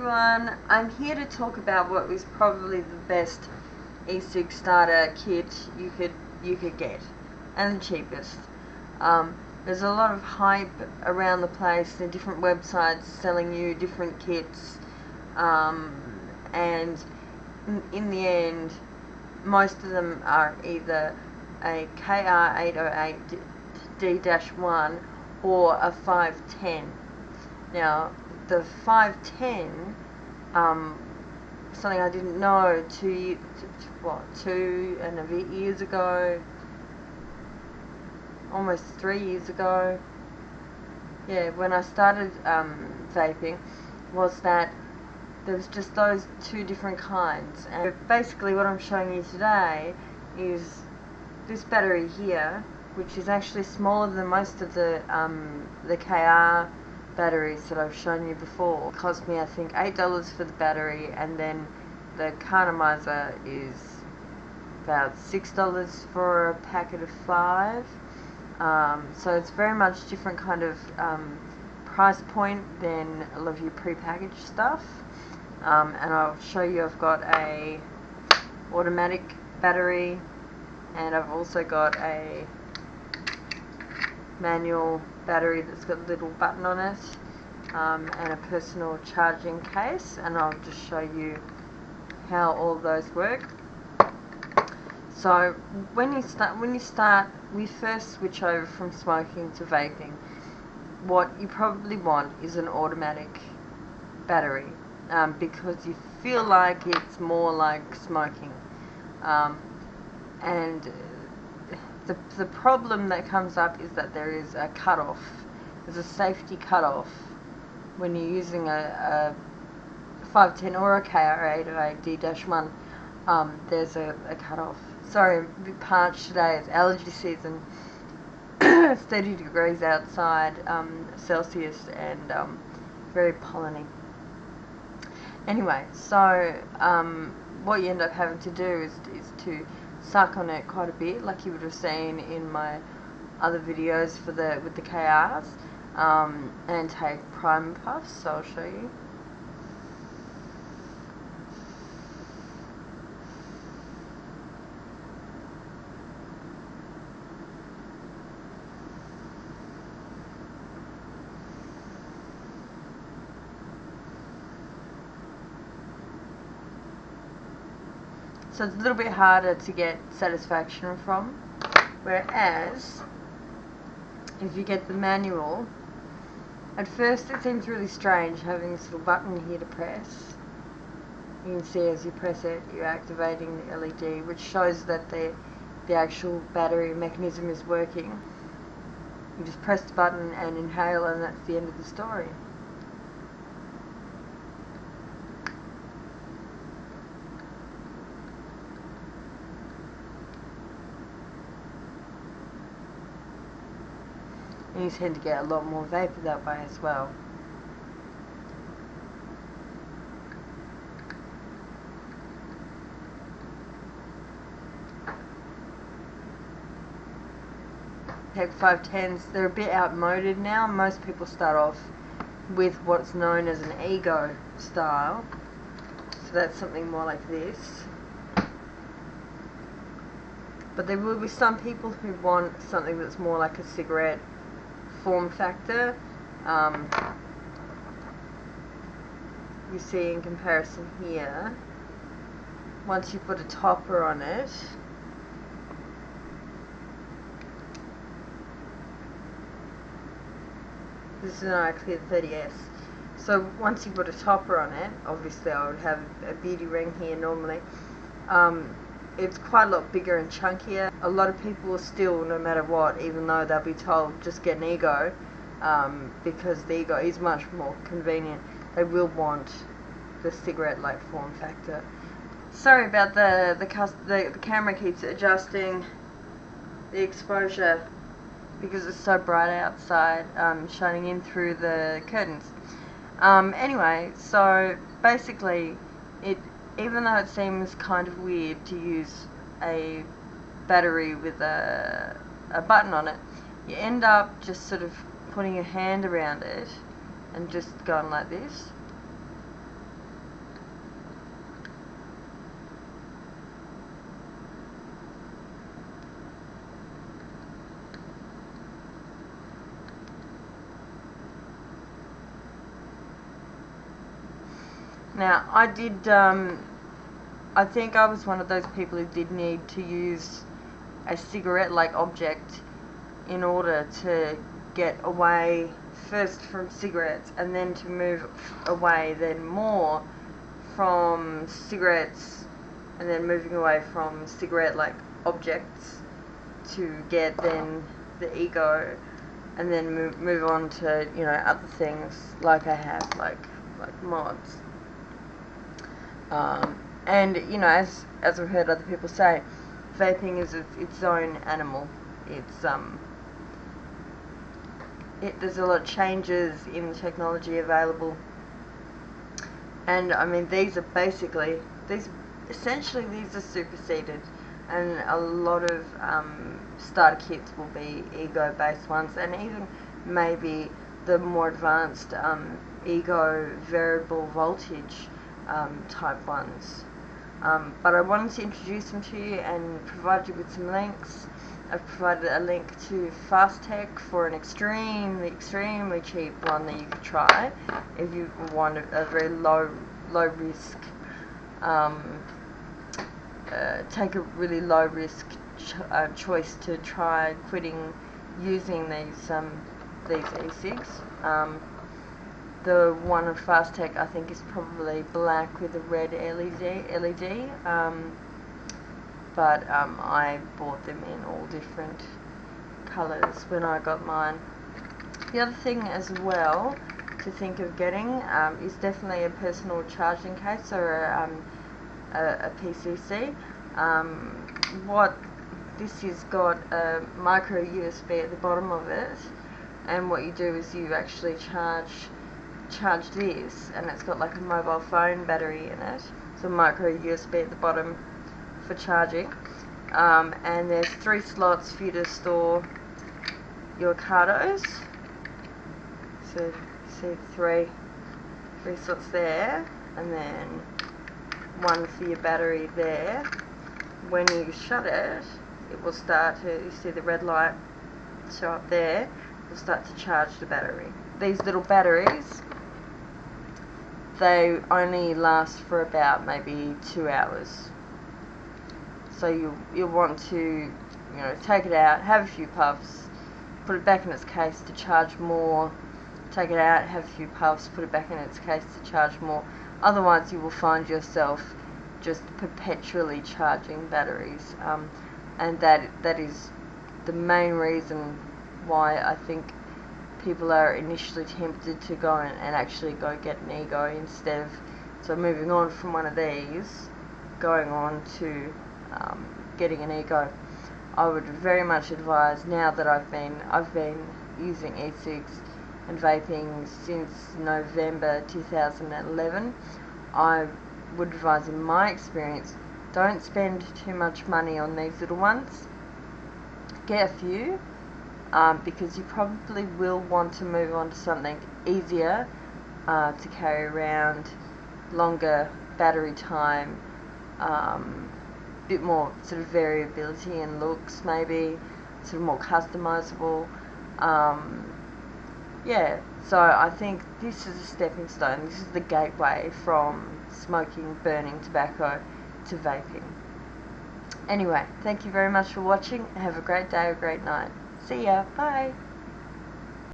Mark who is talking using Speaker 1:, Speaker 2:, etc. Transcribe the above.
Speaker 1: everyone, I'm here to talk about what was probably the best e-cig starter kit you could get, and the cheapest. There's a lot of hype around the place, and different websites selling you different kits, and in the end most of them are either a KR808D-1 or a 510. Now the 510, something I didn't know 2 and a bit years ago, almost 3 years ago, yeah, when I started vaping, was that there was just those two different kinds. And basically what I'm showing you today is this battery here, which is actually smaller than most of the KR batteries that I've shown you before. It cost me I think $8 for the battery, and then the cartomizer is about $6 for a packet of 5. So it's very much different kind of price point than a lot of your pre-packaged stuff. And I'll show you, I've got a automatic battery, and I've also got a manual battery that's got a little button on it, and a personal charging case, and I'll just show you how all of those work. So when you start, we first switch over from smoking to vaping. What you probably want is an automatic battery, because you feel like it's more like smoking, and the problem that comes up is that there is a cutoff. There's a safety cutoff when you're using a 510 or a KR808D-1. There's a cutoff. Sorry, I'm a bit parched today. It's allergy season. It's 30 degrees outside, Celsius, and very polleny. Anyway, so what you end up having to do is to suck on it quite a bit, like you would have seen in my other videos with the KRs, and take primer puffs. So I'll show you. So it's a little bit harder to get satisfaction from, whereas if you get the manual, at first it seems really strange having this little button here to press. You can see as you press it, you're activating the LED, which shows that the actual battery mechanism is working. You just press the button and inhale, and that's the end of the story. And you tend to get a lot more vapor that way as well. Take 510s, they're a bit outmoded now. Most people start off with what's known as an ego style. So that's something more like this. But there will be some people who want something that's more like a cigarette form factor. You see in comparison here, once you put a topper on it, this is an iClear 30S. So once you put a topper on it, obviously I would have a beauty ring here normally. It's quite a lot bigger and chunkier. A lot of people will still, no matter what, even though they'll be told just get an ego, because the ego is much more convenient, they will want the cigarette-like form factor. Sorry about the camera keeps adjusting the exposure because it's so bright outside, shining in through the curtains. Anyway, so basically even though it seems kind of weird to use a battery with a button on it, you end up just sort of putting your hand around it and just going like this. Now, I think I was one of those people who did need to use a cigarette-like object in order to get away first from cigarettes, and then to move away then more from cigarettes, and then moving away from cigarette-like objects to get then the ego, and then move on to, you know, other things like I have, like mods. And you know, as I've heard other people say, vaping is its own animal. There's a lot of changes in the technology available, and I mean these are superseded, and a lot of starter kits will be ego based ones, and even maybe the more advanced ego variable voltage type ones. But I wanted to introduce them to you and provide you with some links. I've provided a link to FastTech for an extremely cheap one that you could try if you want a very low risk, take a really low risk choice to try quitting using these e-cigs. The one on FastTech I think is probably black with a red LED. But I bought them in all different colours when I got mine. The other thing as well to think of getting is definitely a personal charging case, or a PCC. What this has got a micro USB at the bottom of it, and what you do is you actually charge this, and it's got like a mobile phone battery in it, so micro USB at the bottom for charging, and there's 3 slots for you to store your cardos. So you see 3 slots there, and then 1 for your battery there. When you shut it, it will start to, you see the red light show up there, it will start to charge the battery. These little batteries, they only last for about maybe 2 hours. So you'll want to, you know, take it out, have a few puffs, put it back in its case to charge more, take it out, have a few puffs, put it back in its case to charge more. Otherwise you will find yourself just perpetually charging batteries, and that is the main reason why I think people are initially tempted to go and actually go get an ego instead of, so moving on from one of these, going on to getting an ego. I would very much advise, now that I've been using e-cigs and vaping since November 2011, I would advise, in my experience, don't spend too much money on these little ones. Get a few, because you probably will want to move on to something easier to carry around, longer battery time, bit more sort of variability in looks, maybe sort of more customizable. Yeah, so I think this is a stepping stone. This is the gateway from smoking, burning tobacco to vaping. Anyway, thank you very much for watching. Have a great day or great night. See ya. Bye.